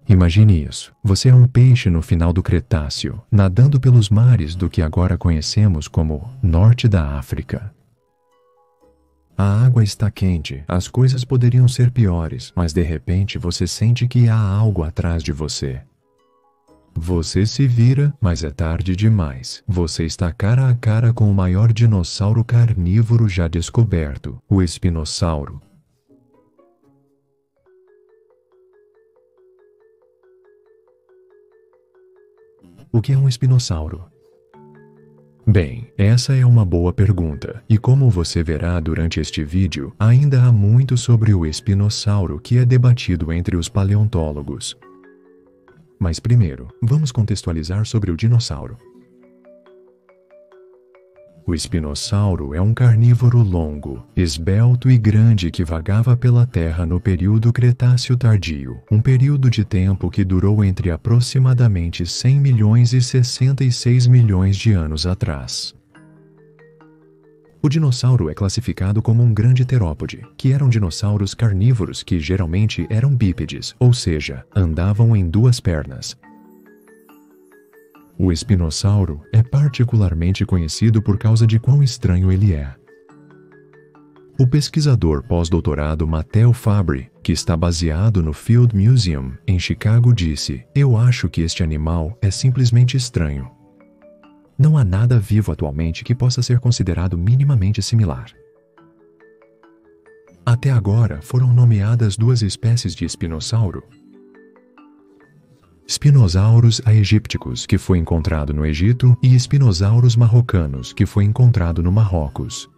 Imagine isso. Você é um peixe no final do Cretáceo, nadando pelos mares do que agora conhecemos como Norte da África. A água está quente, as coisas poderiam ser piores, mas de repente você sente que há algo atrás de você. Você se vira, mas é tarde demais. Você está cara a cara com o maior dinossauro carnívoro já descoberto, o espinossauro. O que é um espinossauro? Bem, essa é uma boa pergunta, e como você verá durante este vídeo, ainda há muito sobre o espinossauro que é debatido entre os paleontólogos. Mas primeiro, vamos contextualizar sobre o dinossauro. O espinossauro é um carnívoro longo, esbelto e grande que vagava pela Terra no período Cretáceo Tardio, um período de tempo que durou entre aproximadamente 100 milhões e 66 milhões de anos atrás. O dinossauro é classificado como um grande terópode, que eram dinossauros carnívoros que geralmente eram bípedes, ou seja, andavam em duas pernas. O espinossauro é particularmente conhecido por causa de quão estranho ele é. O pesquisador pós-doutorado Matthew Fabry, que está baseado no Field Museum, em Chicago, disse: "Eu acho que este animal é simplesmente estranho. Não há nada vivo atualmente que possa ser considerado minimamente similar." Até agora foram nomeadas duas espécies de espinossauro. Spinosaurus aegypticus, que foi encontrado no Egito, e Spinosaurus marrocanos, que foi encontrado no Marrocos.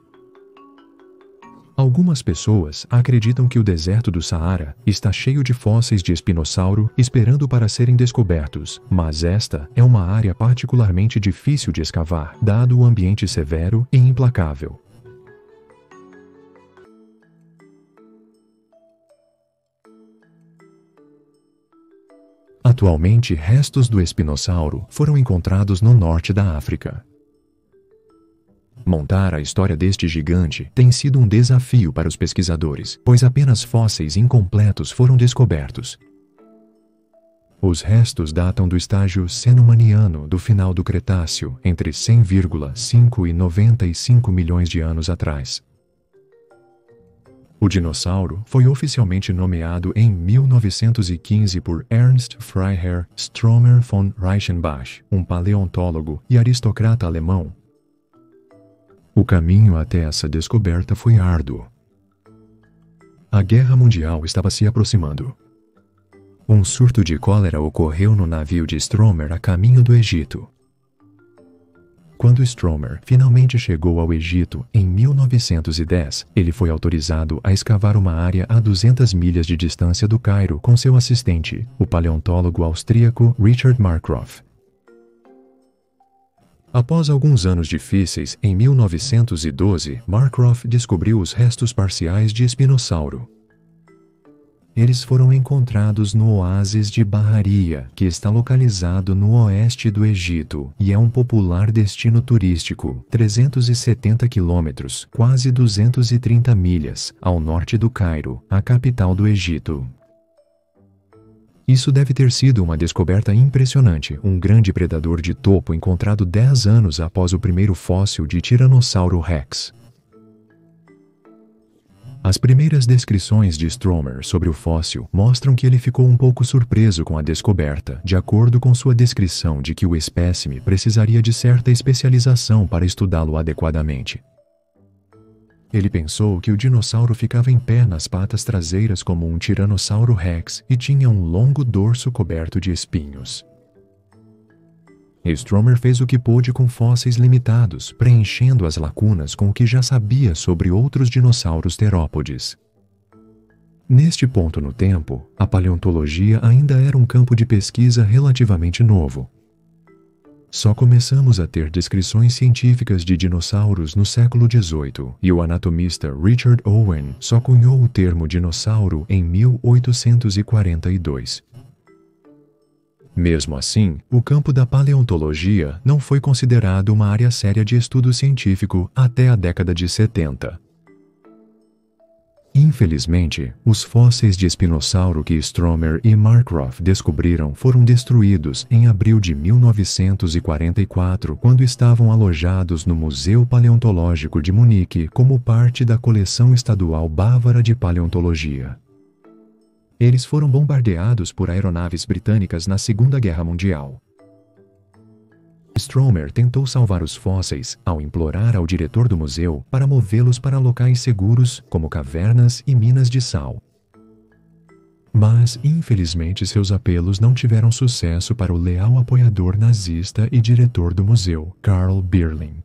Algumas pessoas acreditam que o deserto do Saara está cheio de fósseis de espinossauro esperando para serem descobertos, mas esta é uma área particularmente difícil de escavar, dado o ambiente severo e implacável. Atualmente, restos do espinossauro foram encontrados no norte da África. Montar a história deste gigante tem sido um desafio para os pesquisadores, pois apenas fósseis incompletos foram descobertos. Os restos datam do estágio cenomaniano do final do Cretáceo, entre 100,5 e 95 milhões de anos atrás. O dinossauro foi oficialmente nomeado em 1915 por Ernst Freiherr Stromer von Reichenbach, um paleontólogo e aristocrata alemão. O caminho até essa descoberta foi árduo. A Guerra Mundial estava se aproximando. Um surto de cólera ocorreu no navio de Stromer a caminho do Egito. Quando Stromer finalmente chegou ao Egito em 1910, ele foi autorizado a escavar uma área a 200 milhas de distância do Cairo com seu assistente, o paleontólogo austríaco Richard Markgraf. Após alguns anos difíceis, em 1912, Markgraf descobriu os restos parciais de espinossauro. Eles foram encontrados no oásis de Bahariya, que está localizado no oeste do Egito e é um popular destino turístico, 370 quilômetros, quase 230 milhas, ao norte do Cairo, a capital do Egito. Isso deve ter sido uma descoberta impressionante, um grande predador de topo encontrado 10 anos após o primeiro fóssil de Tiranossauro Rex. As primeiras descrições de Stromer sobre o fóssil mostram que ele ficou um pouco surpreso com a descoberta, de acordo com sua descrição de que o espécime precisaria de certa especialização para estudá-lo adequadamente. Ele pensou que o dinossauro ficava em pé nas patas traseiras como um Tiranossauro Rex e tinha um longo dorso coberto de espinhos. Stromer fez o que pôde com fósseis limitados, preenchendo as lacunas com o que já sabia sobre outros dinossauros terópodes. Neste ponto no tempo, a paleontologia ainda era um campo de pesquisa relativamente novo. Só começamos a ter descrições científicas de dinossauros no século XVIII, e o anatomista Richard Owen só cunhou o termo dinossauro em 1842. Mesmo assim, o campo da paleontologia não foi considerado uma área séria de estudo científico até a década de 70. Infelizmente, os fósseis de espinossauro que Stromer e Markgraf descobriram foram destruídos em abril de 1944, quando estavam alojados no Museu Paleontológico de Munique como parte da coleção estadual bávara de paleontologia. Eles foram bombardeados por aeronaves britânicas na Segunda Guerra Mundial. Stromer tentou salvar os fósseis ao implorar ao diretor do museu para movê-los para locais seguros, como cavernas e minas de sal. Mas, infelizmente, seus apelos não tiveram sucesso para o leal apoiador nazista e diretor do museu, Karl Birling.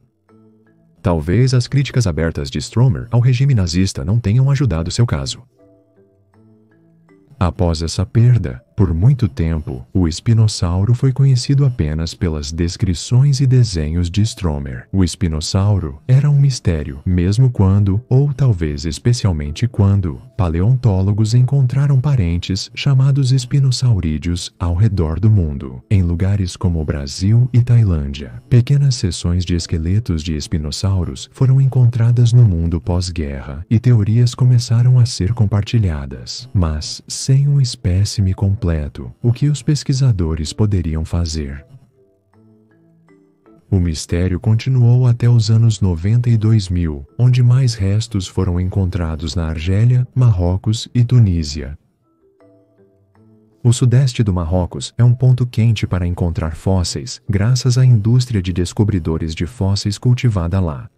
Talvez as críticas abertas de Stromer ao regime nazista não tenham ajudado seu caso. Após essa perda, por muito tempo, o espinossauro foi conhecido apenas pelas descrições e desenhos de Stromer. O espinossauro era um mistério, mesmo quando, ou talvez especialmente quando, paleontólogos encontraram parentes chamados espinossaurídeos ao redor do mundo, em lugares como o Brasil e Tailândia. Pequenas seções de esqueletos de espinossauros foram encontradas no mundo pós-guerra e teorias começaram a ser compartilhadas, mas sem um espécime completo. O que os pesquisadores poderiam fazer? O mistério continuou até os anos 90 e 2000, onde mais restos foram encontrados na Argélia, Marrocos e Tunísia. O sudeste do Marrocos é um ponto quente para encontrar fósseis, graças à indústria de descobridores de fósseis cultivada lá.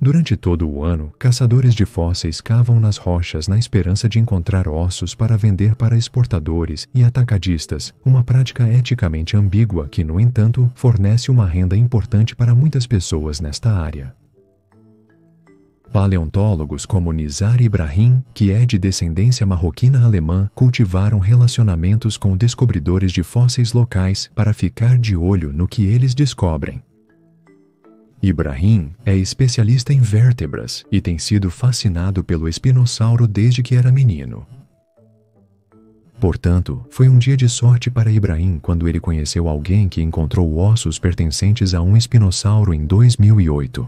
Durante todo o ano, caçadores de fósseis cavam nas rochas na esperança de encontrar ossos para vender para exportadores e atacadistas, uma prática eticamente ambígua que, no entanto, fornece uma renda importante para muitas pessoas nesta área. Paleontólogos como Nizar Ibrahim, que é de descendência marroquina-alemã, cultivaram relacionamentos com descobridores de fósseis locais para ficar de olho no que eles descobrem. Ibrahim é especialista em vértebras e tem sido fascinado pelo espinossauro desde que era menino. Portanto, foi um dia de sorte para Ibrahim quando ele conheceu alguém que encontrou ossos pertencentes a um espinossauro em 2008.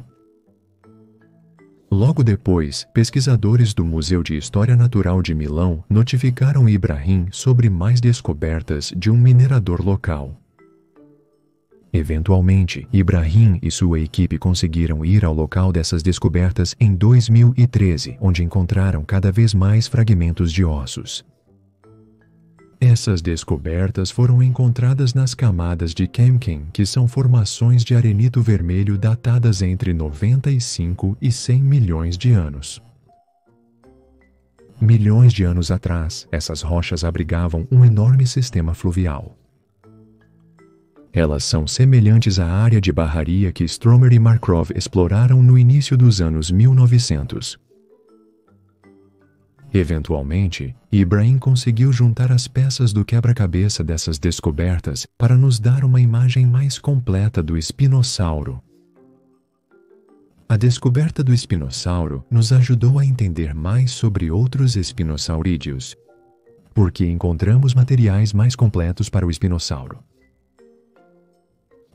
Logo depois, pesquisadores do Museu de História Natural de Milão notificaram Ibrahim sobre mais descobertas de um minerador local. Eventualmente, Ibrahim e sua equipe conseguiram ir ao local dessas descobertas em 2013, onde encontraram cada vez mais fragmentos de ossos. Essas descobertas foram encontradas nas camadas de Kemkin, que são formações de arenito vermelho datadas entre 95 e 100 milhões de anos. Milhões de anos atrás, essas rochas abrigavam um enorme sistema fluvial. Elas são semelhantes à área de barraria que Stromer e Markgraf exploraram no início dos anos 1900. Eventualmente, Ibrahim conseguiu juntar as peças do quebra-cabeça dessas descobertas para nos dar uma imagem mais completa do espinossauro. A descoberta do espinossauro nos ajudou a entender mais sobre outros espinossaurídeos, porque encontramos materiais mais completos para o espinossauro.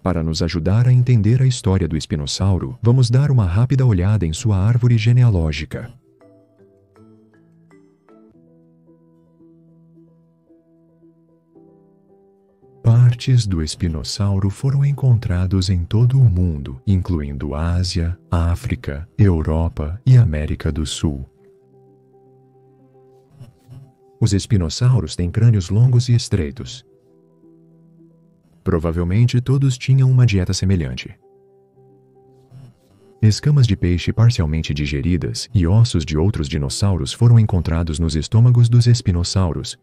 Para nos ajudar a entender a história do espinossauro, vamos dar uma rápida olhada em sua árvore genealógica. Partes do espinossauro foram encontrados em todo o mundo, incluindo Ásia, África, Europa e América do Sul. Os espinossauros têm crânios longos e estreitos. Provavelmente todos tinham uma dieta semelhante. Escamas de peixe parcialmente digeridas e ossos de outros dinossauros foram encontrados nos estômagos dos espinossauros.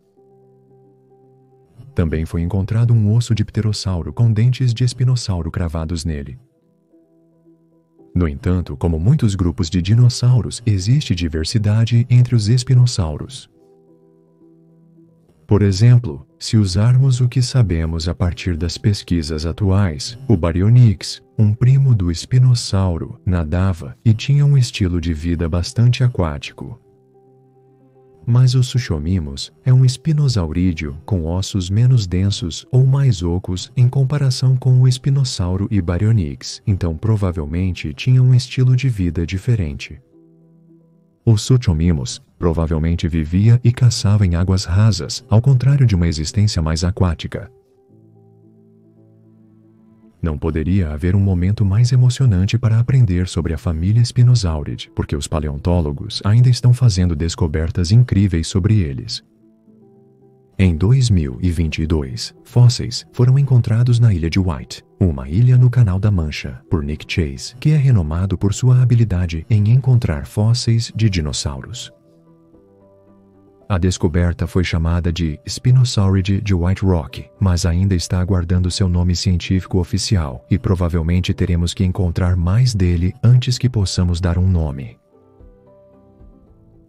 Também foi encontrado um osso de pterossauro com dentes de espinossauro cravados nele. No entanto, como muitos grupos de dinossauros, existe diversidade entre os espinossauros. Por exemplo, se usarmos o que sabemos a partir das pesquisas atuais, o Baryonyx, um primo do espinossauro, nadava e tinha um estilo de vida bastante aquático. Mas o Suchomimus é um espinosaurídeo com ossos menos densos ou mais ocos em comparação com o espinossauro e Baryonyx, então provavelmente tinha um estilo de vida diferente. O Suchomimus provavelmente vivia e caçava em águas rasas, ao contrário de uma existência mais aquática. Não poderia haver um momento mais emocionante para aprender sobre a família Spinosauridae, porque os paleontólogos ainda estão fazendo descobertas incríveis sobre eles. Em 2022, fósseis foram encontrados na Ilha de White, uma ilha no Canal da Mancha, por Nick Chase, que é renomado por sua habilidade em encontrar fósseis de dinossauros. A descoberta foi chamada de Spinosauridae de White Rock, mas ainda está aguardando seu nome científico oficial e provavelmente teremos que encontrar mais dele antes que possamos dar um nome.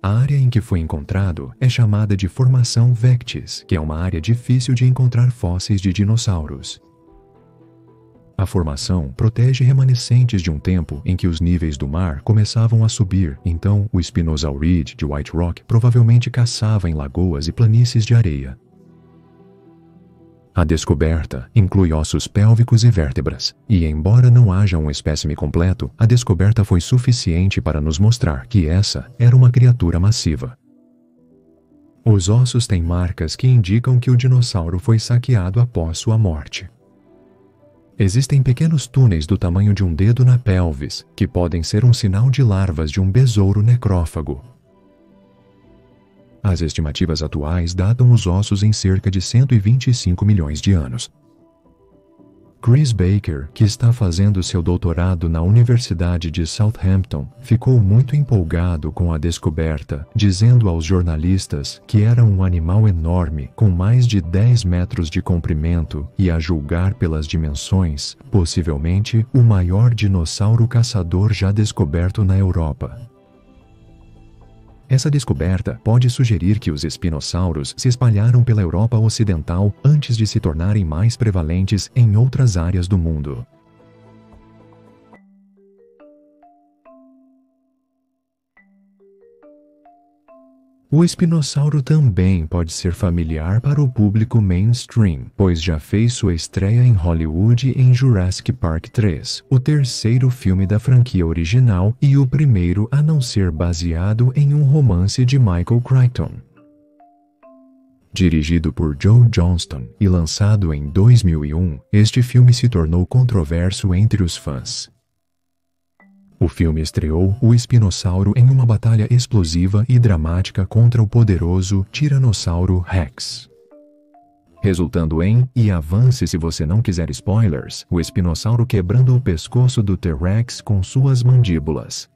A área em que foi encontrado é chamada de Formação Vectis, que é uma área difícil de encontrar fósseis de dinossauros. A formação protege remanescentes de um tempo em que os níveis do mar começavam a subir, então o Spinosauridae de White Rock provavelmente caçava em lagoas e planícies de areia. A descoberta inclui ossos pélvicos e vértebras, e embora não haja um espécime completo, a descoberta foi suficiente para nos mostrar que essa era uma criatura massiva. Os ossos têm marcas que indicam que o dinossauro foi saqueado após sua morte. Existem pequenos túneis do tamanho de um dedo na pelvis, que podem ser um sinal de larvas de um besouro necrófago. As estimativas atuais datam os ossos em cerca de 125 milhões de anos. Chris Baker, que está fazendo seu doutorado na Universidade de Southampton, ficou muito empolgado com a descoberta, dizendo aos jornalistas que era um animal enorme, com mais de 10 metros de comprimento e, a julgar pelas dimensões, possivelmente o maior dinossauro caçador já descoberto na Europa. Essa descoberta pode sugerir que os espinossauros se espalharam pela Europa Ocidental antes de se tornarem mais prevalentes em outras áreas do mundo. O espinossauro também pode ser familiar para o público mainstream, pois já fez sua estreia em Hollywood em Jurassic Park 3, o terceiro filme da franquia original e o primeiro a não ser baseado em um romance de Michael Crichton. Dirigido por Joe Johnston e lançado em 2001, este filme se tornou controverso entre os fãs. O filme estreou o espinossauro em uma batalha explosiva e dramática contra o poderoso Tiranossauro Rex, resultando em, e avance se você não quiser spoilers, o espinossauro quebrando o pescoço do T-Rex com suas mandíbulas.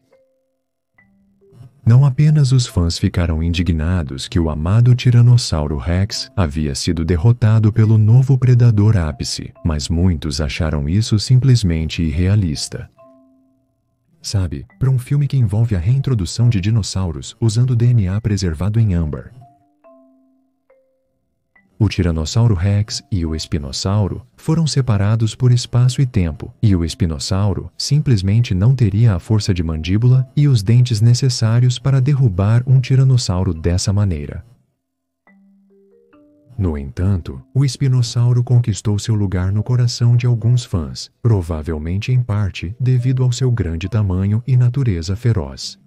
Não apenas os fãs ficaram indignados que o amado Tiranossauro Rex havia sido derrotado pelo novo predador ápice, mas muitos acharam isso simplesmente irrealista. Sabe, para um filme que envolve a reintrodução de dinossauros usando DNA preservado em âmbar. O Tiranossauro Rex e o espinossauro foram separados por espaço e tempo, e o espinossauro simplesmente não teria a força de mandíbula e os dentes necessários para derrubar um tiranossauro dessa maneira. No entanto, o espinossauro conquistou seu lugar no coração de alguns fãs, provavelmente em parte devido ao seu grande tamanho e natureza feroz.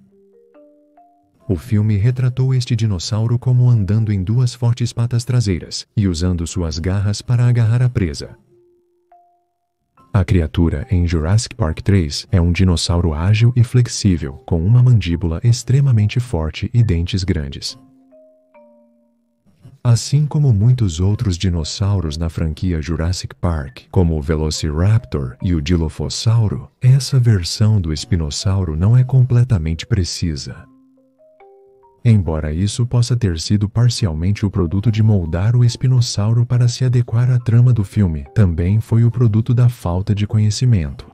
O filme retratou este dinossauro como andando em duas fortes patas traseiras e usando suas garras para agarrar a presa. A criatura em Jurassic Park 3 é um dinossauro ágil e flexível, com uma mandíbula extremamente forte e dentes grandes. Assim como muitos outros dinossauros na franquia Jurassic Park, como o Velociraptor e o Dilophosauro, essa versão do espinossauro não é completamente precisa. Embora isso possa ter sido parcialmente o produto de moldar o espinossauro para se adequar à trama do filme, também foi o produto da falta de conhecimento.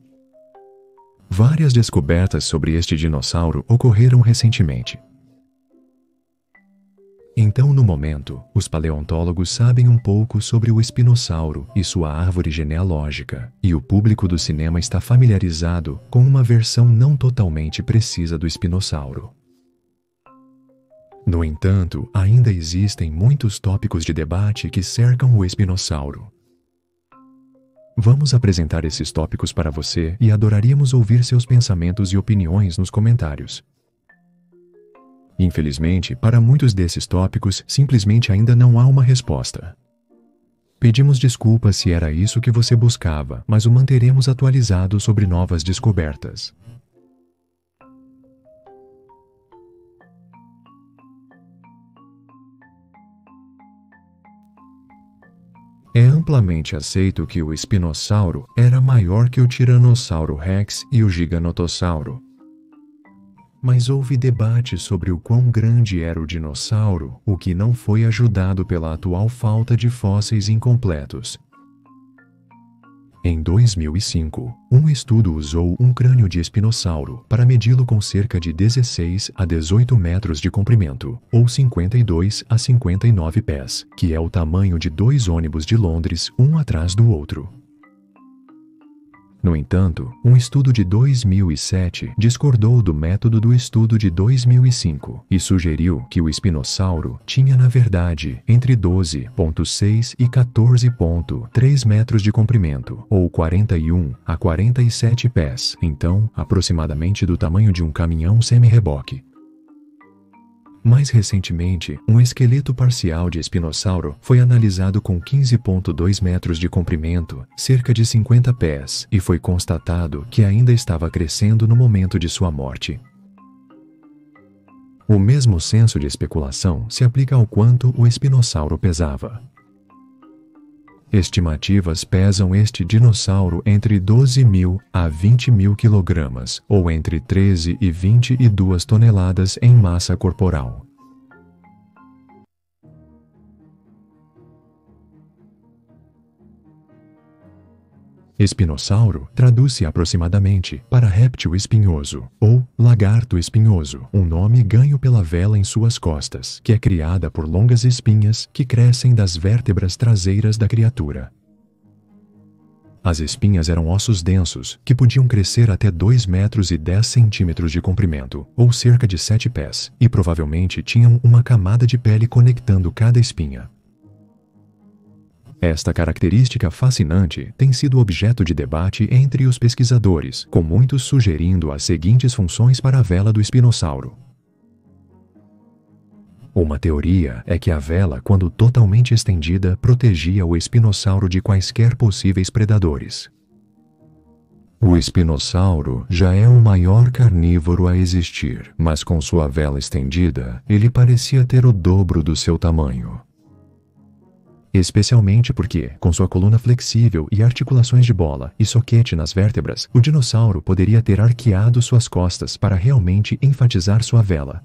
Várias descobertas sobre este dinossauro ocorreram recentemente. Então, no momento, os paleontólogos sabem um pouco sobre o espinossauro e sua árvore genealógica, e o público do cinema está familiarizado com uma versão não totalmente precisa do espinossauro. No entanto, ainda existem muitos tópicos de debate que cercam o espinossauro. Vamos apresentar esses tópicos para você e adoraríamos ouvir seus pensamentos e opiniões nos comentários. Infelizmente, para muitos desses tópicos, simplesmente ainda não há uma resposta. Pedimos desculpas se era isso que você buscava, mas o manteremos atualizado sobre novas descobertas. É amplamente aceito que o espinossauro era maior que o tiranossauro rex e o giganotossauro. Mas houve debate sobre o quão grande era o dinossauro, o que não foi ajudado pela atual falta de fósseis incompletos. Em 2005, um estudo usou um crânio de espinossauro para medi-lo com cerca de 16 a 18 metros de comprimento, ou 52 a 59 pés, que é o tamanho de 2 ônibus de Londres, um atrás do outro. No entanto, um estudo de 2007 discordou do método do estudo de 2005 e sugeriu que o espinossauro tinha, na verdade, entre 12,6 e 14,3 metros de comprimento, ou 41 a 47 pés, então, aproximadamente do tamanho de um caminhão semi-reboque. Mais recentemente, um esqueleto parcial de espinossauro foi analisado com 15,2 metros de comprimento, cerca de 50 pés, e foi constatado que ainda estava crescendo no momento de sua morte. O mesmo senso de especulação se aplica ao quanto o espinossauro pesava. Estimativas pesam este dinossauro entre 12.000 a 20.000 quilogramas, ou entre 13 e 22 toneladas em massa corporal. Espinossauro traduz-se aproximadamente para réptil espinhoso, ou lagarto espinhoso, um nome ganho pela vela em suas costas, que é criada por longas espinhas que crescem das vértebras traseiras da criatura. As espinhas eram ossos densos, que podiam crescer até 2 metros e 10 centímetros de comprimento, ou cerca de 7 pés, e provavelmente tinham uma camada de pele conectando cada espinha. Esta característica fascinante tem sido objeto de debate entre os pesquisadores, com muitos sugerindo as seguintes funções para a vela do espinossauro. Uma teoria é que a vela, quando totalmente estendida, protegia o espinossauro de quaisquer possíveis predadores. O espinossauro já é o maior carnívoro a existir, mas com sua vela estendida, ele parecia ter o dobro do seu tamanho. Especialmente porque, com sua coluna flexível e articulações de bola e soquete nas vértebras, o dinossauro poderia ter arqueado suas costas para realmente enfatizar sua vela.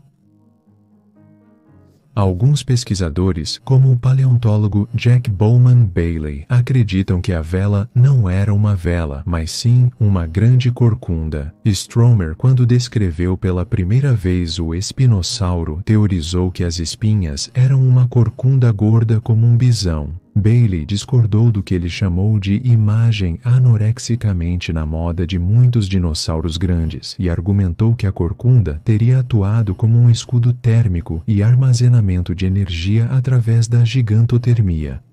Alguns pesquisadores, como o paleontólogo Jack Bowman Bailey, acreditam que a vela não era uma vela, mas sim uma grande corcunda. Stromer, quando descreveu pela primeira vez o espinossauro, teorizou que as espinhas eram uma corcunda gorda como um bisão. Bailey discordou do que ele chamou de imagem anorexicamente na moda de muitos dinossauros grandes e argumentou que a corcunda teria atuado como um escudo térmico e armazenamento de energia através da gigantotermia.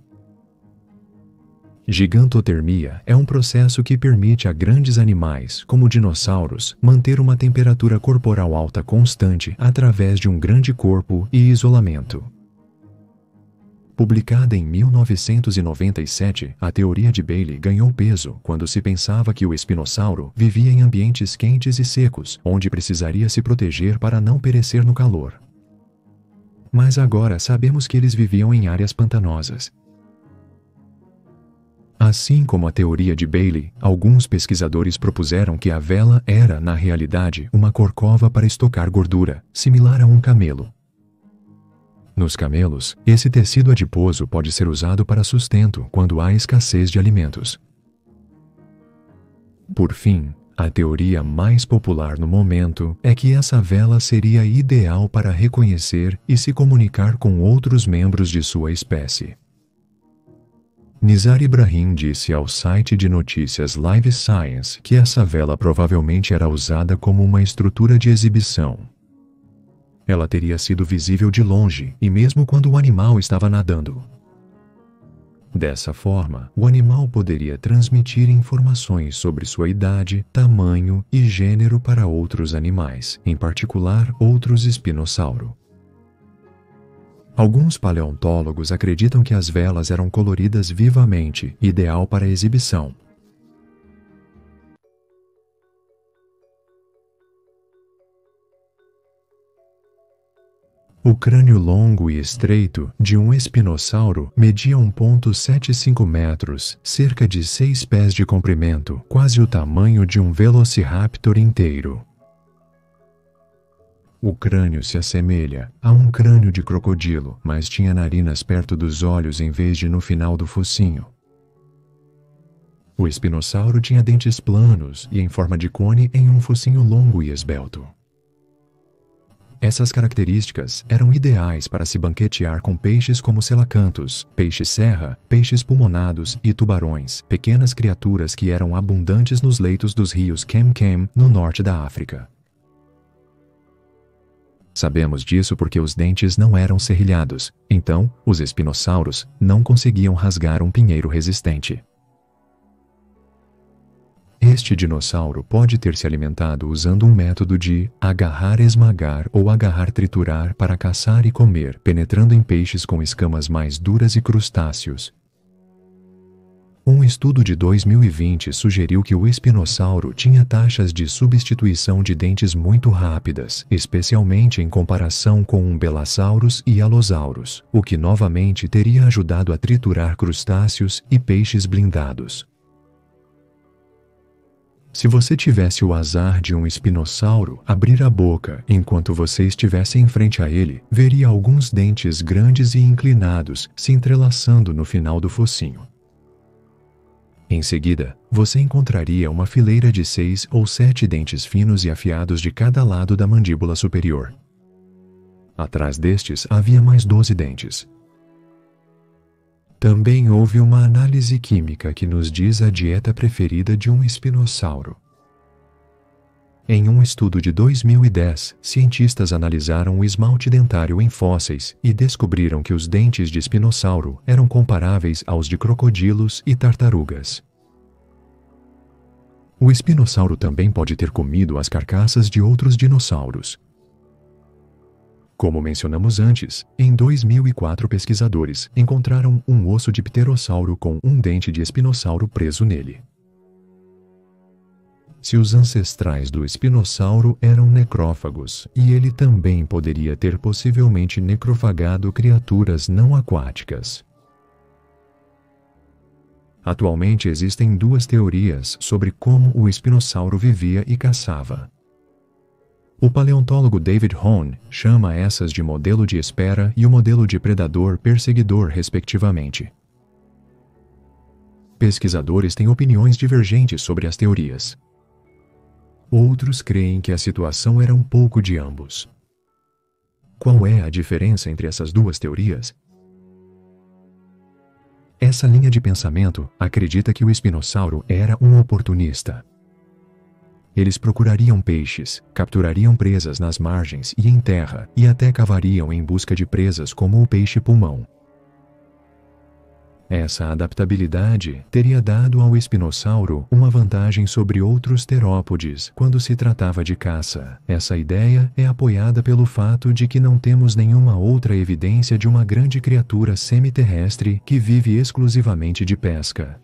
Gigantotermia é um processo que permite a grandes animais, como dinossauros, manter uma temperatura corporal alta constante através de um grande corpo e isolamento. Publicada em 1997, a teoria de Bailey ganhou peso quando se pensava que o espinossauro vivia em ambientes quentes e secos, onde precisaria se proteger para não perecer no calor. Mas agora sabemos que eles viviam em áreas pantanosas. Assim como a teoria de Bailey, alguns pesquisadores propuseram que a vela era, na realidade, uma corcova para estocar gordura, similar a um camelo. Nos camelos, esse tecido adiposo pode ser usado para sustento quando há escassez de alimentos. Por fim, a teoria mais popular no momento é que essa vela seria ideal para reconhecer e se comunicar com outros membros de sua espécie. Nizar Ibrahim disse ao site de notícias Live Science que essa vela provavelmente era usada como uma estrutura de exibição. Ela teria sido visível de longe, e mesmo quando o animal estava nadando. Dessa forma, o animal poderia transmitir informações sobre sua idade, tamanho e gênero para outros animais, em particular outros espinossauro. Alguns paleontólogos acreditam que as velas eram coloridas vivamente, ideal para exibição. O crânio longo e estreito de um espinossauro media 1,75 metros, cerca de 6 pés de comprimento, quase o tamanho de um velociraptor inteiro. O crânio se assemelha a um crânio de crocodilo, mas tinha narinas perto dos olhos em vez de no final do focinho. O espinossauro tinha dentes planos e em forma de cone em um focinho longo e esbelto. Essas características eram ideais para se banquetear com peixes como selacantos, peixe-serra, peixes pulmonados e tubarões, pequenas criaturas que eram abundantes nos leitos dos rios Kem-Kem, no norte da África. Sabemos disso porque os dentes não eram serrilhados, então, os espinossauros não conseguiam rasgar um pinheiro resistente. Este dinossauro pode ter se alimentado usando um método de agarrar-esmagar ou agarrar-triturar para caçar e comer, penetrando em peixes com escamas mais duras e crustáceos. Um estudo de 2020 sugeriu que o espinossauro tinha taxas de substituição de dentes muito rápidas, especialmente em comparação com um Belasaurus e Allosaurus, o que novamente teria ajudado a triturar crustáceos e peixes blindados. Se você tivesse o azar de um espinossauro abrir a boca enquanto você estivesse em frente a ele, veria alguns dentes grandes e inclinados se entrelaçando no final do focinho. Em seguida, você encontraria uma fileira de 6 ou 7 dentes finos e afiados de cada lado da mandíbula superior. Atrás destes havia mais 12 dentes. Também houve uma análise química que nos diz a dieta preferida de um espinossauro. Em um estudo de 2010, cientistas analisaram o esmalte dentário em fósseis e descobriram que os dentes de espinossauro eram comparáveis aos de crocodilos e tartarugas. O espinossauro também pode ter comido as carcaças de outros dinossauros. Como mencionamos antes, em 2004 pesquisadores encontraram um osso de pterossauro com um dente de espinossauro preso nele. Se os ancestrais do espinossauro eram necrófagos, e ele também poderia ter possivelmente necrofagado criaturas não aquáticas. Atualmente existem 2 teorias sobre como o espinossauro vivia e caçava. O paleontólogo David Hone chama essas de modelo de espera e o modelo de predador-perseguidor, respectivamente. Pesquisadores têm opiniões divergentes sobre as teorias. Outros creem que a situação era um pouco de ambos. Qual é a diferença entre essas 2 teorias? Essa linha de pensamento acredita que o espinossauro era um oportunista. Eles procurariam peixes, capturariam presas nas margens e em terra, e até cavariam em busca de presas como o peixe-pulmão. Essa adaptabilidade teria dado ao espinossauro uma vantagem sobre outros terópodes quando se tratava de caça. Essa ideia é apoiada pelo fato de que não temos nenhuma outra evidência de uma grande criatura semiterrestre que vive exclusivamente de pesca.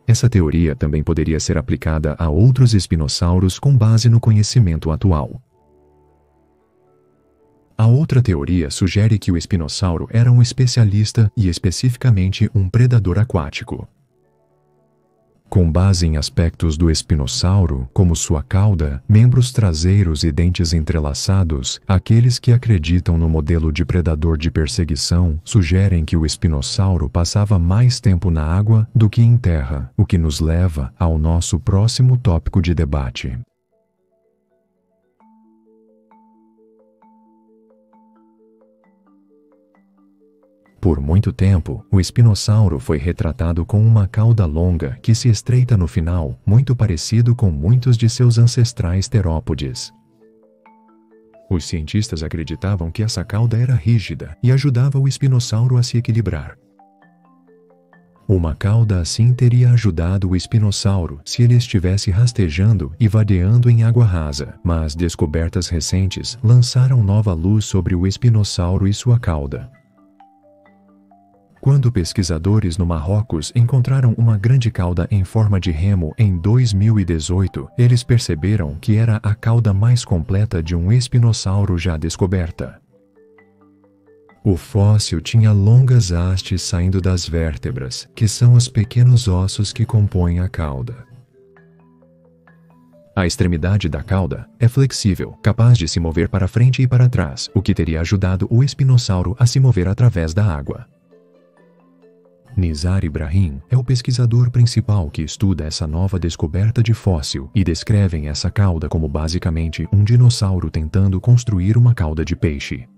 Essa teoria também poderia ser aplicada a outros espinossauros com base no conhecimento atual. A outra teoria sugere que o espinossauro era um especialista e especificamente um predador aquático. Com base em aspectos do espinossauro, como sua cauda, membros traseiros e dentes entrelaçados, aqueles que acreditam no modelo de predador de perseguição sugerem que o espinossauro passava mais tempo na água do que em terra, o que nos leva ao nosso próximo tópico de debate. Por muito tempo, o espinossauro foi retratado com uma cauda longa que se estreita no final, muito parecido com muitos de seus ancestrais terópodes. Os cientistas acreditavam que essa cauda era rígida e ajudava o espinossauro a se equilibrar. Uma cauda assim teria ajudado o espinossauro se ele estivesse rastejando e vadeando em água rasa, mas descobertas recentes lançaram nova luz sobre o espinossauro e sua cauda. Quando pesquisadores no Marrocos encontraram uma grande cauda em forma de remo em 2018, eles perceberam que era a cauda mais completa de um espinossauro já descoberta. O fóssil tinha longas hastes saindo das vértebras, que são os pequenos ossos que compõem a cauda. A extremidade da cauda é flexível, capaz de se mover para frente e para trás, o que teria ajudado o espinossauro a se mover através da água. Nizar Ibrahim é o pesquisador principal que estuda essa nova descoberta de fóssil e descrevem essa cauda como basicamente um dinossauro tentando construir uma cauda de peixe.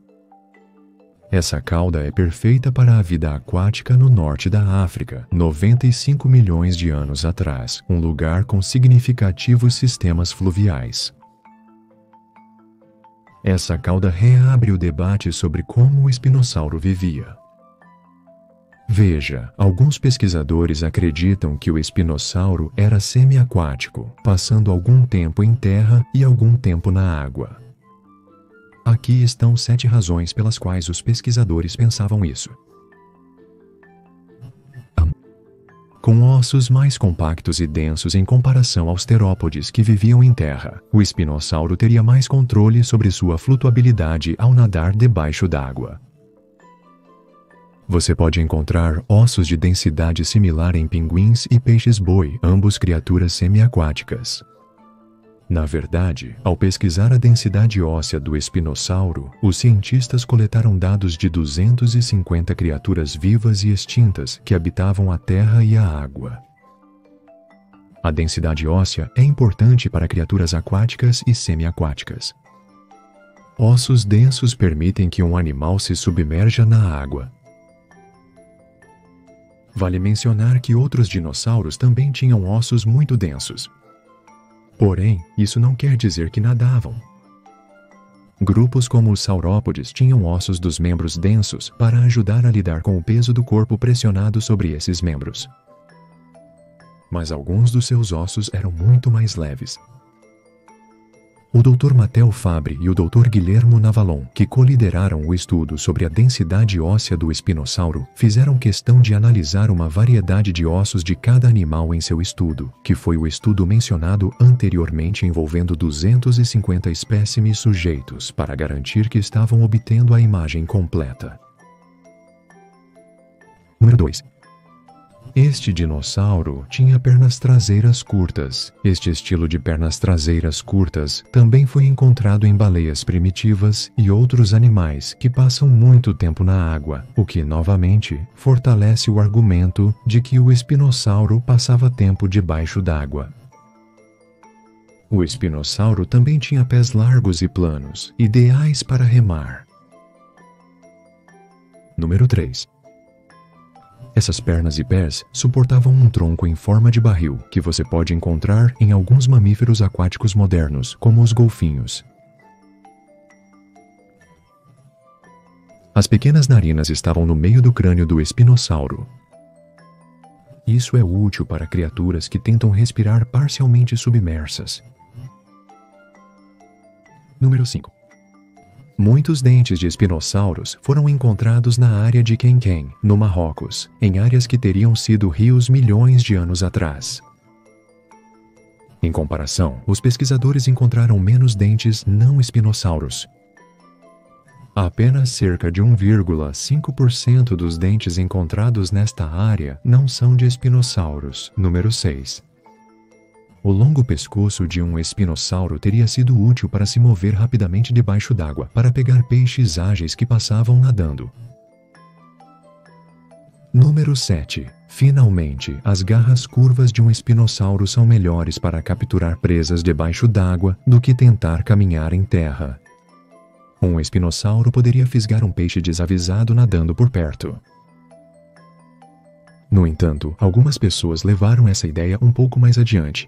Essa cauda é perfeita para a vida aquática no norte da África, 95 milhões de anos atrás, um lugar com significativos sistemas fluviais. Essa cauda reabre o debate sobre como o espinossauro vivia. Veja, alguns pesquisadores acreditam que o espinossauro era semiaquático, passando algum tempo em terra e algum tempo na água. Aqui estão 7 razões pelas quais os pesquisadores pensavam isso. Com ossos mais compactos e densos em comparação aos terópodes que viviam em terra, o espinossauro teria mais controle sobre sua flutuabilidade ao nadar debaixo d'água. Você pode encontrar ossos de densidade similar em pinguins e peixes-boi, ambos criaturas semiaquáticas. Na verdade, ao pesquisar a densidade óssea do espinossauro, os cientistas coletaram dados de 250 criaturas vivas e extintas que habitavam a terra e a água. A densidade óssea é importante para criaturas aquáticas e semiaquáticas. Ossos densos permitem que um animal se submerja na água. Vale mencionar que outros dinossauros também tinham ossos muito densos. Porém, isso não quer dizer que nadavam. Grupos como os saurópodes tinham ossos dos membros densos para ajudar a lidar com o peso do corpo pressionado sobre esses membros. Mas alguns dos seus ossos eram muito mais leves. O Dr. Matteo Fabri e o Dr. Guillermo Navalon, que colideraram o estudo sobre a densidade óssea do espinossauro, fizeram questão de analisar uma variedade de ossos de cada animal em seu estudo, que foi o estudo mencionado anteriormente envolvendo 250 espécimes sujeitos, para garantir que estavam obtendo a imagem completa. Número 2. Este dinossauro tinha pernas traseiras curtas. Este estilo de pernas traseiras curtas também foi encontrado em baleias primitivas e outros animais que passam muito tempo na água, o que, novamente, fortalece o argumento de que o espinossauro passava tempo debaixo d'água. O espinossauro também tinha pés largos e planos, ideais para remar. Número 3. Essas pernas e pés suportavam um tronco em forma de barril, que você pode encontrar em alguns mamíferos aquáticos modernos, como os golfinhos. As pequenas narinas estavam no meio do crânio do espinossauro. Isso é útil para criaturas que tentam respirar parcialmente submersas. Número 5. Muitos dentes de espinossauros foram encontrados na área de Quenquém, no Marrocos, em áreas que teriam sido rios milhões de anos atrás. Em comparação, os pesquisadores encontraram menos dentes não espinossauros. Apenas cerca de 1,5% dos dentes encontrados nesta área não são de espinossauros. Número 6. O longo pescoço de um espinossauro teria sido útil para se mover rapidamente debaixo d'água, para pegar peixes ágeis que passavam nadando. Número 7. Finalmente, as garras curvas de um espinossauro são melhores para capturar presas debaixo d'água do que tentar caminhar em terra. Um espinossauro poderia fisgar um peixe desavisado nadando por perto. No entanto, algumas pessoas levaram essa ideia um pouco mais adiante.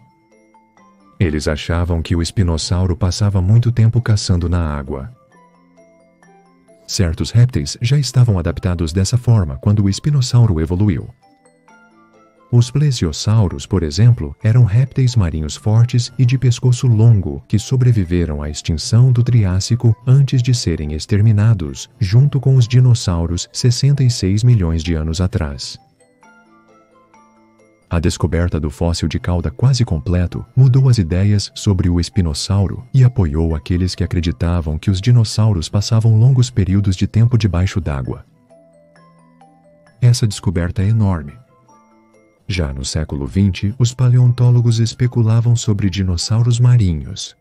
Eles achavam que o espinossauro passava muito tempo caçando na água. Certos répteis já estavam adaptados dessa forma quando o espinossauro evoluiu. Os plesiosauros, por exemplo, eram répteis marinhos fortes e de pescoço longo que sobreviveram à extinção do Triássico antes de serem exterminados, junto com os dinossauros 66 milhões de anos atrás. A descoberta do fóssil de cauda quase completo mudou as ideias sobre o espinossauro e apoiou aqueles que acreditavam que os dinossauros passavam longos períodos de tempo debaixo d'água. Essa descoberta é enorme. Já no século XX, os paleontólogos especulavam sobre dinossauros marinhos.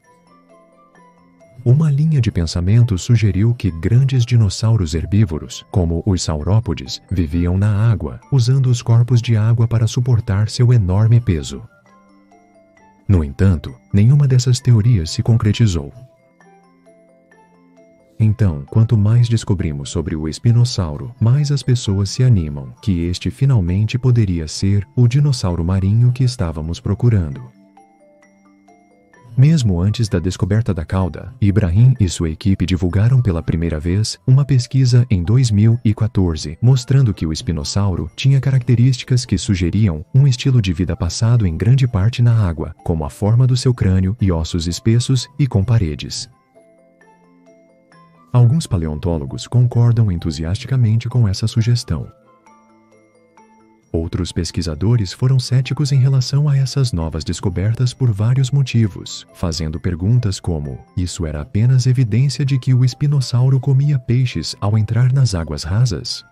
Uma linha de pensamento sugeriu que grandes dinossauros herbívoros, como os saurópodes, viviam na água, usando os corpos de água para suportar seu enorme peso. No entanto, nenhuma dessas teorias se concretizou. Então, quanto mais descobrimos sobre o espinossauro, mais as pessoas se animam que este finalmente poderia ser o dinossauro marinho que estávamos procurando. Mesmo antes da descoberta da cauda, Ibrahim e sua equipe divulgaram pela primeira vez uma pesquisa em 2014, mostrando que o espinossauro tinha características que sugeriam um estilo de vida passado em grande parte na água, como a forma do seu crânio e ossos espessos e com paredes. Alguns paleontólogos concordam entusiasticamente com essa sugestão. Outros pesquisadores foram céticos em relação a essas novas descobertas por vários motivos, fazendo perguntas como: isso era apenas evidência de que o espinossauro comia peixes ao entrar nas águas rasas?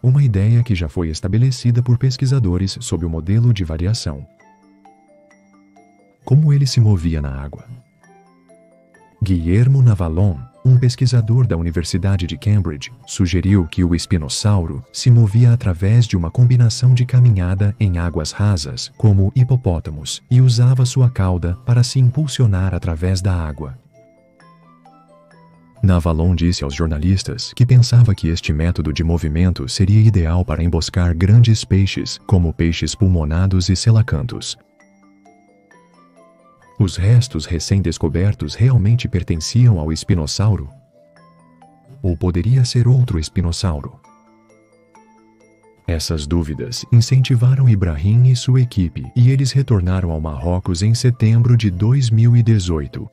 Uma ideia que já foi estabelecida por pesquisadores sob o modelo de variação. Como ele se movia na água? Guillermo Navalon, um pesquisador da Universidade de Cambridge, sugeriu que o espinossauro se movia através de uma combinação de caminhada em águas rasas, como hipopótamos, e usava sua cauda para se impulsionar através da água. Navalon disse aos jornalistas que pensava que este método de movimento seria ideal para emboscar grandes peixes, como peixes pulmonados e selacantos. Os restos recém-descobertos realmente pertenciam ao espinossauro? Ou poderia ser outro espinossauro? Essas dúvidas incentivaram Ibrahim e sua equipe, e eles retornaram ao Marrocos em setembro de 2018.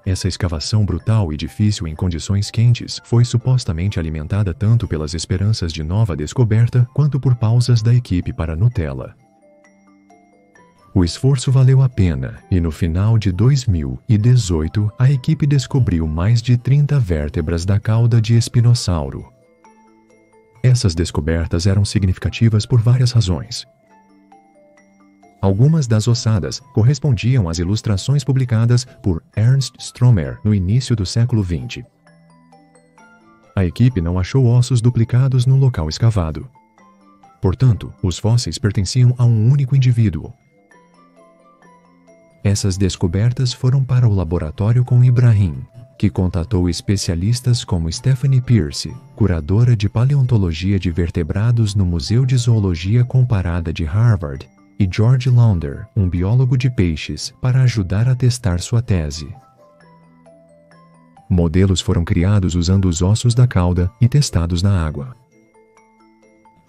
Essa escavação brutal e difícil em condições quentes foi supostamente alimentada tanto pelas esperanças de nova descoberta quanto por pausas da equipe para Nutella. O esforço valeu a pena, e no final de 2018, a equipe descobriu mais de 30 vértebras da cauda de espinossauro. Essas descobertas eram significativas por várias razões. Algumas das ossadas correspondiam às ilustrações publicadas por Ernst Stromer no início do século XX. A equipe não achou ossos duplicados no local escavado. Portanto, os fósseis pertenciam a um único indivíduo. Essas descobertas foram para o laboratório com Ibrahim, que contatou especialistas como Stephanie Pearce, curadora de paleontologia de vertebrados no Museu de Zoologia Comparada de Harvard, e George Launder, um biólogo de peixes, para ajudar a testar sua tese. Modelos foram criados usando os ossos da cauda e testados na água.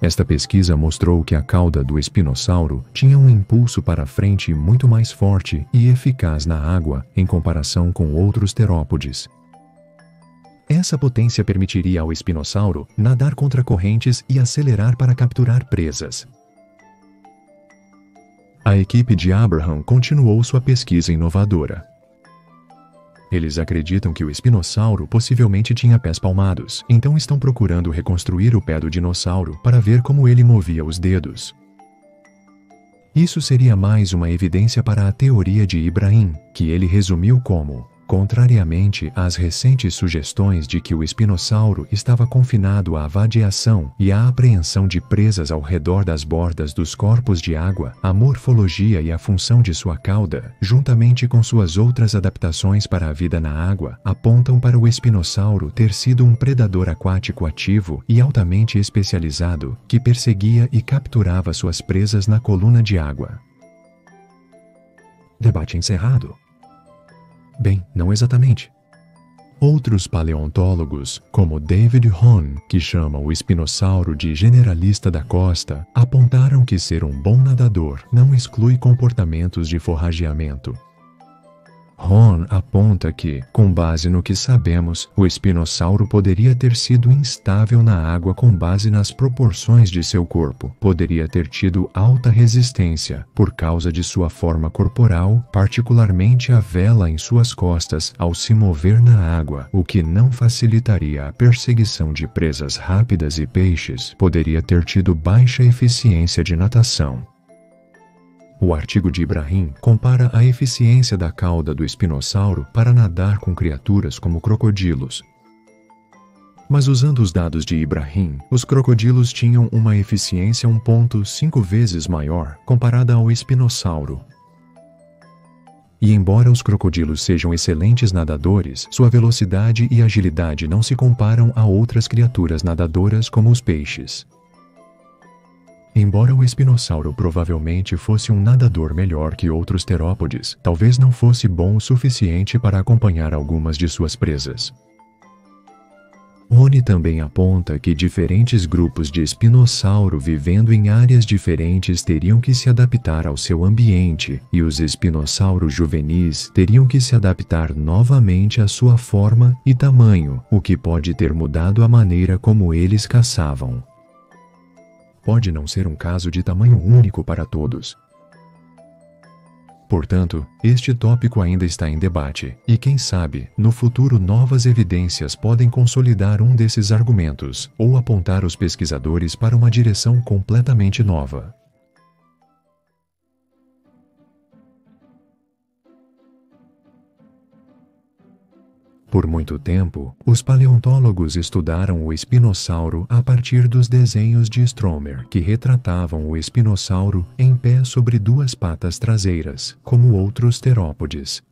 Esta pesquisa mostrou que a cauda do espinossauro tinha um impulso para frente muito mais forte e eficaz na água em comparação com outros terópodes. Essa potência permitiria ao espinossauro nadar contra correntes e acelerar para capturar presas. A equipe de Abraham continuou sua pesquisa inovadora. Eles acreditam que o espinossauro possivelmente tinha pés palmados, então estão procurando reconstruir o pé do dinossauro para ver como ele movia os dedos. Isso seria mais uma evidência para a teoria de Ibrahim, que ele resumiu como: contrariamente às recentes sugestões de que o espinossauro estava confinado à vadiação e à apreensão de presas ao redor das bordas dos corpos de água, a morfologia e a função de sua cauda, juntamente com suas outras adaptações para a vida na água, apontam para o espinossauro ter sido um predador aquático ativo e altamente especializado, que perseguia e capturava suas presas na coluna de água. Debate encerrado. Bem, não exatamente. Outros paleontólogos, como David Hone, que chama o espinossauro de generalista da costa, apontaram que ser um bom nadador não exclui comportamentos de forrageamento. Hone aponta que, com base no que sabemos, o espinossauro poderia ter sido instável na água com base nas proporções de seu corpo. Poderia ter tido alta resistência, por causa de sua forma corporal, particularmente a vela em suas costas ao se mover na água, o que não facilitaria a perseguição de presas rápidas e peixes. Poderia ter tido baixa eficiência de natação. O artigo de Ibrahim compara a eficiência da cauda do espinossauro para nadar com criaturas como crocodilos. Mas usando os dados de Ibrahim, os crocodilos tinham uma eficiência 1,5 vezes maior comparada ao espinossauro. E embora os crocodilos sejam excelentes nadadores, sua velocidade e agilidade não se comparam a outras criaturas nadadoras como os peixes. Embora o espinossauro provavelmente fosse um nadador melhor que outros terópodes, talvez não fosse bom o suficiente para acompanhar algumas de suas presas. Hone também aponta que diferentes grupos de espinossauro vivendo em áreas diferentes teriam que se adaptar ao seu ambiente, e os espinossauros juvenis teriam que se adaptar novamente à sua forma e tamanho, o que pode ter mudado a maneira como eles caçavam. Pode não ser um caso de tamanho único para todos. Portanto, este tópico ainda está em debate, e quem sabe, no futuro novas evidências podem consolidar um desses argumentos, ou apontar os pesquisadores para uma direção completamente nova. Por muito tempo, os paleontólogos estudaram o espinossauro a partir dos desenhos de Stromer, que retratavam o espinossauro em pé sobre duas patas traseiras, como outros terópodes.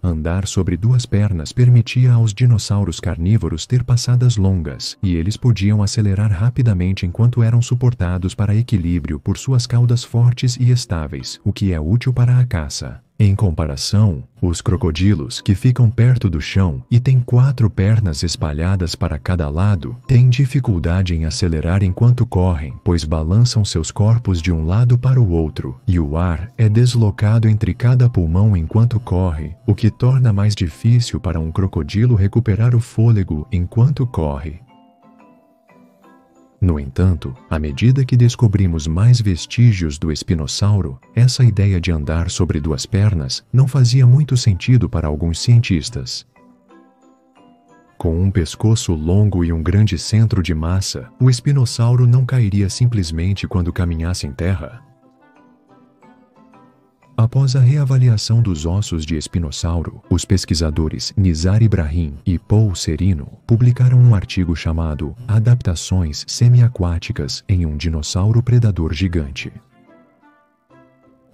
Andar sobre duas pernas permitia aos dinossauros carnívoros ter passadas longas, e eles podiam acelerar rapidamente enquanto eram suportados para equilíbrio por suas caudas fortes e estáveis, o que é útil para a caça. Em comparação, os crocodilos, que ficam perto do chão e têm 4 pernas espalhadas para cada lado, têm dificuldade em acelerar enquanto correm, pois balançam seus corpos de um lado para o outro, e o ar é deslocado entre cada pulmão enquanto corre, o que torna mais difícil para um crocodilo recuperar o fôlego enquanto corre. No entanto, à medida que descobrimos mais vestígios do espinossauro, essa ideia de andar sobre duas pernas não fazia muito sentido para alguns cientistas. Com um pescoço longo e um grande centro de massa, o espinossauro não cairia simplesmente quando caminhasse em terra. Após a reavaliação dos ossos de espinossauro, os pesquisadores Nizar Ibrahim e Paul Serino publicaram um artigo chamado Adaptações Semiaquáticas em um Dinossauro Predador Gigante.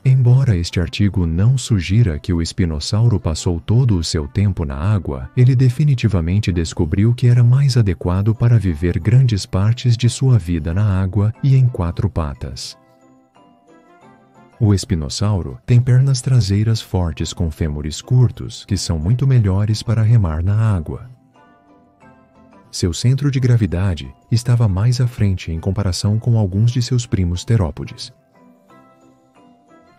Embora este artigo não sugira que o espinossauro passou todo o seu tempo na água, ele definitivamente descobriu que era mais adequado para viver grandes partes de sua vida na água e em 4 patas. O espinossauro tem pernas traseiras fortes com fêmures curtos, que são muito melhores para remar na água. Seu centro de gravidade estava mais à frente em comparação com alguns de seus primos terópodes.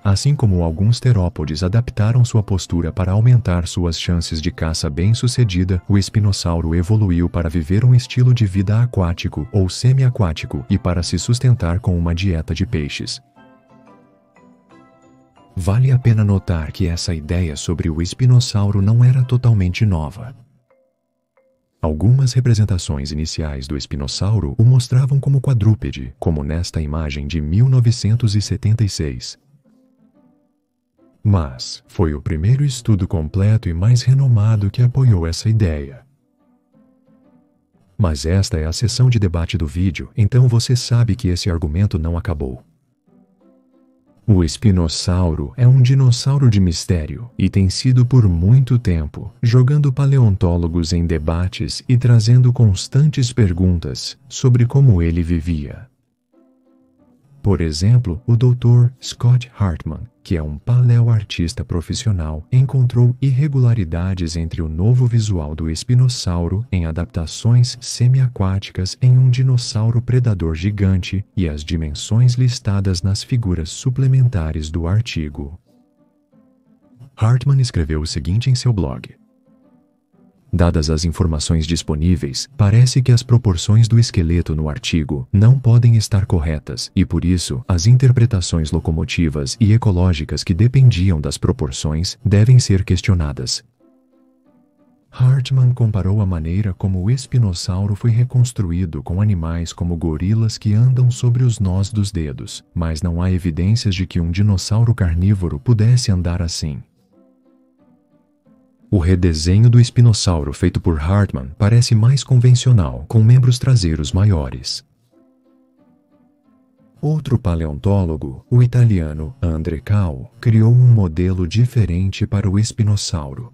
Assim como alguns terópodes adaptaram sua postura para aumentar suas chances de caça bem-sucedida, o espinossauro evoluiu para viver um estilo de vida aquático ou semi-aquático e para se sustentar com uma dieta de peixes. Vale a pena notar que essa ideia sobre o espinossauro não era totalmente nova. Algumas representações iniciais do espinossauro o mostravam como quadrúpede, como nesta imagem de 1976. Mas foi o primeiro estudo completo e mais renomado que apoiou essa ideia. Mas esta é a seção de debate do vídeo, então você sabe que esse argumento não acabou. O espinossauro é um dinossauro de mistério e tem sido por muito tempo, jogando paleontólogos em debates e trazendo constantes perguntas sobre como ele vivia. Por exemplo, o Dr. Scott Hartman, que é um paleoartista profissional, encontrou irregularidades entre o novo visual do espinossauro em adaptações semiaquáticas em um dinossauro predador gigante e as dimensões listadas nas figuras suplementares do artigo. Hartman escreveu o seguinte em seu blog: dadas as informações disponíveis, parece que as proporções do esqueleto no artigo não podem estar corretas e, por isso, as interpretações locomotivas e ecológicas que dependiam das proporções devem ser questionadas. Hartman comparou a maneira como o espinossauro foi reconstruído com animais como gorilas que andam sobre os nós dos dedos, mas não há evidências de que um dinossauro carnívoro pudesse andar assim. O redesenho do espinossauro feito por Hartman parece mais convencional, com membros traseiros maiores. Outro paleontólogo, o italiano André Cal, criou um modelo diferente para o espinossauro.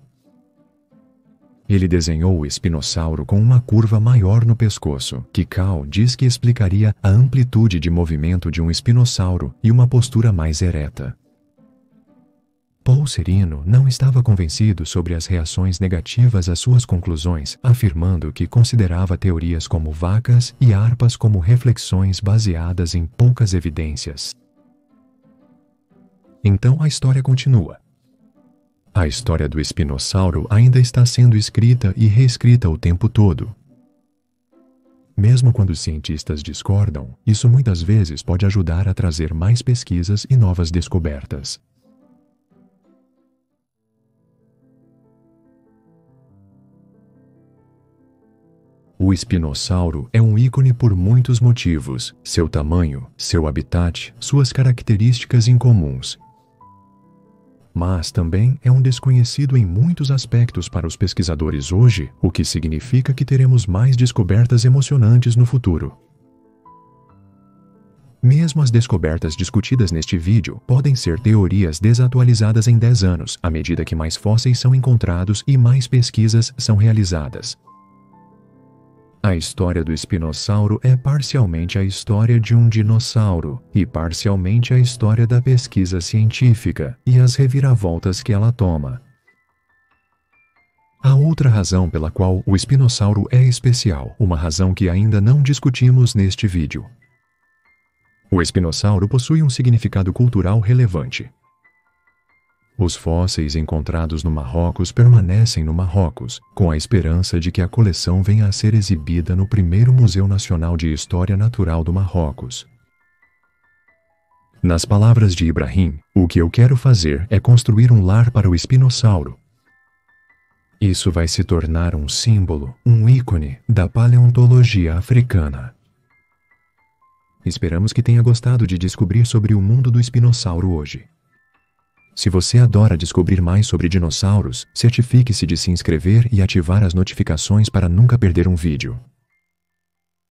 Ele desenhou o espinossauro com uma curva maior no pescoço, que Cal diz que explicaria a amplitude de movimento de um espinossauro e uma postura mais ereta. Paul Serino não estava convencido sobre as reações negativas às suas conclusões, afirmando que considerava teorias como vacas e harpas como reflexões baseadas em poucas evidências. Então a história continua. A história do espinossauro ainda está sendo escrita e reescrita o tempo todo. Mesmo quando os cientistas discordam, isso muitas vezes pode ajudar a trazer mais pesquisas e novas descobertas. O espinossauro é um ícone por muitos motivos: seu tamanho, seu habitat, suas características incomuns. Mas também é um desconhecido em muitos aspectos para os pesquisadores hoje, o que significa que teremos mais descobertas emocionantes no futuro. Mesmo as descobertas discutidas neste vídeo podem ser teorias desatualizadas em 10 anos, à medida que mais fósseis são encontrados e mais pesquisas são realizadas. A história do espinossauro é parcialmente a história de um dinossauro e parcialmente a história da pesquisa científica e as reviravoltas que ela toma. Há outra razão pela qual o espinossauro é especial, uma razão que ainda não discutimos neste vídeo. O espinossauro possui um significado cultural relevante. Os fósseis encontrados no Marrocos permanecem no Marrocos, com a esperança de que a coleção venha a ser exibida no primeiro Museu Nacional de História Natural do Marrocos. Nas palavras de Ibrahim, o que eu quero fazer é construir um lar para o espinossauro. Isso vai se tornar um símbolo, um ícone da paleontologia africana. Esperamos que tenha gostado de descobrir sobre o mundo do espinossauro hoje. Se você adora descobrir mais sobre dinossauros, certifique-se de se inscrever e ativar as notificações para nunca perder um vídeo.